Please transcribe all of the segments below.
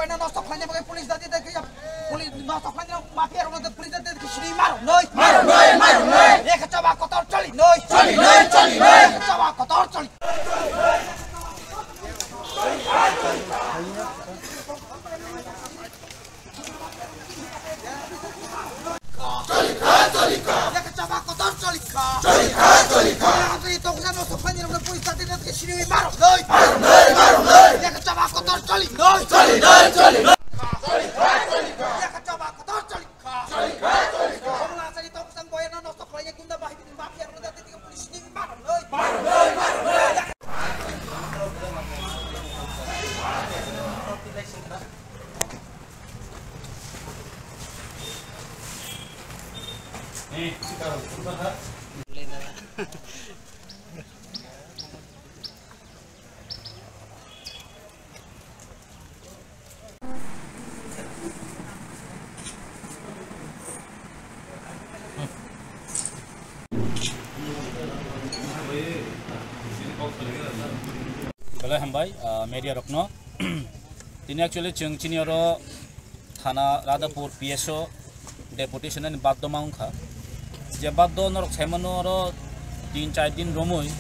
na nosto klanya bagai polis dati dati polis nosto klanya mafia ro dati polis dati sini maro noi ek coba kotor coli noi ek coba kotor coli ek coba kotor coli aku itu kan nosto klanya ro polis dati dati sini maro noi ek coba kotor coli noi Boleh hambai media rokno. Ini actually cengcini oro thana Radhapur PSO deputation ni baddo maungkha. Je baddo norok semano oro 3-4 din romoi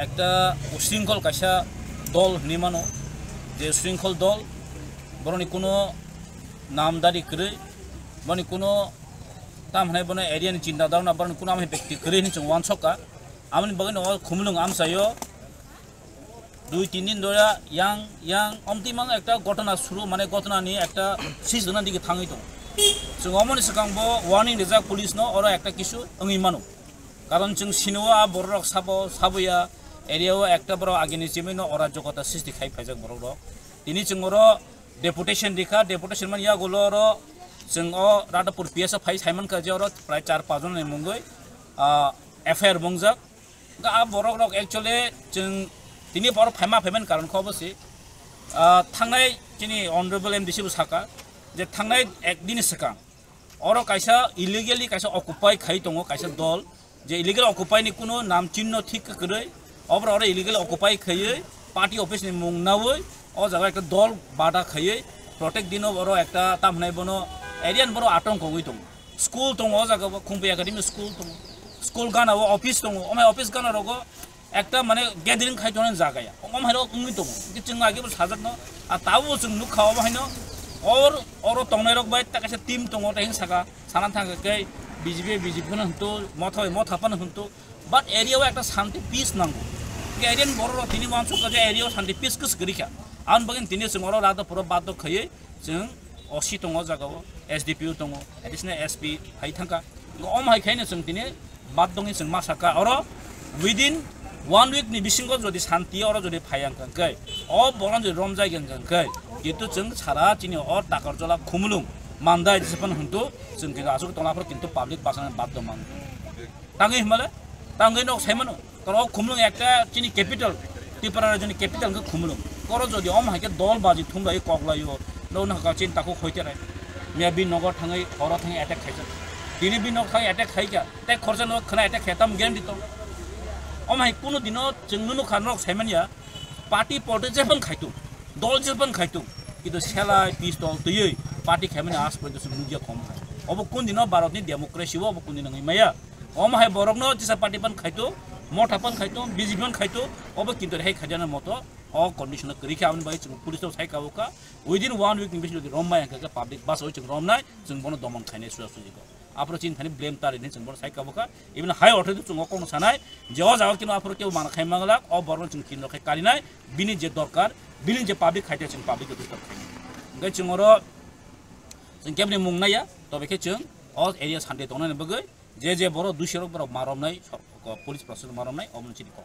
ekta ushrinkol kaisa dol nimano je ushrinkol dol boroni kuno namdari kre boni kuno tam hanai bone area ni cinta dauna boroni kuno am ব্যক্তি kre ni chung wansoka amni bagen o khumlung am sayo 2-3 दिन ধরে yang omti mang একটা ঘটনা শুরু মানে ঘটনা নিয়ে একটা সিজনের দিকে থাঙ্গি তো जों अमनि सिगांबो वार्निं रिजार्व पुलिस न और একটা কিছু अंगि मानो कारण जों सिनोआ बररक साबया एरियाव একটা बरो आगिनि जिमिनो अराजकता सृष्टि खाइ फाइजक बरक दिनि जों और डेपुटेशन दिखा डेपुटेशन मान या गोलर जों अ राधापुर पीएस फाइ साइमन का जे और प्राय 4-5 जन मंगै एफआईआर बंगजाक गा बरक रक एक्चुअली जों दिनि बर फाइमा फाइमेन कारण खबसे थांनाय जिनि अनरेबल एमडीसी साका जे थांनाय एक दिन सिगां और कायसा इलिगेली कायसा अकुपाय खाइ दङ कायसा दल जे इलिगेल अकुपाय नि कुनो नाम चिन्ह ठीक करे अब्र और इलिगेल अकुपाय खायै पार्टी ऑफिस नि मुंगनावै अ जागा एक दल बादा खायै प्रत्येक दिन और एकटा तामनाय बनो एरियान बरो आतंक होई दङ स्कुल दङ जागा खुंपे एकाडेमी स्कुल गानाव ऑफिस दङ ओमाय ऑफिस गाना रगो एकटा माने गैदरिंग खायथ'नाय जागाया ओम हारो उंगि दङ जों आगे साजाकनो आ तावो जों नुखाव बाहायनो और तंगनाय रक बाय ताकासे टीम दङ ताहिं सागा साना थांगै बीजेपी न हंतो मथापन हंतो बाट एरियाव एकटा शांति पीस नांगौ एरियान बर दिनि मानसो जे एरियाव शांति पीस कस गरिखा आन बगेन दिनि जों और राधापुर बादो खयै जों असी दङ जागाव एसडीपीओ दङ एडिशनल एसपी हाय थांका ओम हायखायनो जों दिनि बाद दङि जों मासाका और within 1 week ni bisingo jodi shanti oro jodi phayangkai o boran jodi romjaigenkai किन्तु जों सारा चिनि और ताकरजला खुमलुं मानदाय जेसेबां हंतु जों किन्तु आसुक तलाफोर किन्तु पाब्लिक बासाना बाद दमान तांगै हिमाले तांगै न साइमनो करो खुमलुं एकटा चिनि कैपिटल त्रिपुरा राज्यनि कैपिटल को खुमलुं करो जदि अम हाके दल बाजि थुमलाय कगलायो नौना का चिन ताको खयतेराय मिया बि नगर थाङै हर थाङै अटैक खायजा दिनि बि नगर थाङै अटैक खायजा ते खरसा न खना अटैक खेताम गेम दितो अम हाय कुनु दिनो जों नुनु खानक साइमनिया पार्टी पलिटिक्स खायतु दल जेबन खायतु किन्तु सेलाय पिस्तल तयै पार्टी खायमाने आस पयदस मुजिया खम अब कुन दिन भारतनि डेमोक्रेसी अब कुन दिन माया अम हाय बरकनो जिसा पार्टी पन खायतु मथापन खायतु बीजेपी खायतु अब किन्तु हाय खाजाना मतो अ कंडीशन करिखा आमन बाय जों पुलिस सायकावका विदिन 1 week नि बिसि रमबाय का पब्लिक बास होय जों रमनाय जों बनो दमन खायनाय सुजुगो आप्रो चिन थानि ब्लेम तारिनि जों बर सायकावका इबन हाय अथै जों कोन सानाय जेव जाव किनो आप्रो केउ मान खायमागला अ बरन जों किनो खाय कारिनाय बिनि जे दरकार बिनि जे पब्लिक खायते जों पब्लिक दरकार गय जों और जों केबनि मुंनाया तबेखे जों अ एरिया सान्ते दंनाय बगै जे बर दुसिरक बर मारमनाय पुलिस प्रशासन मारमनाय अमन चिनि को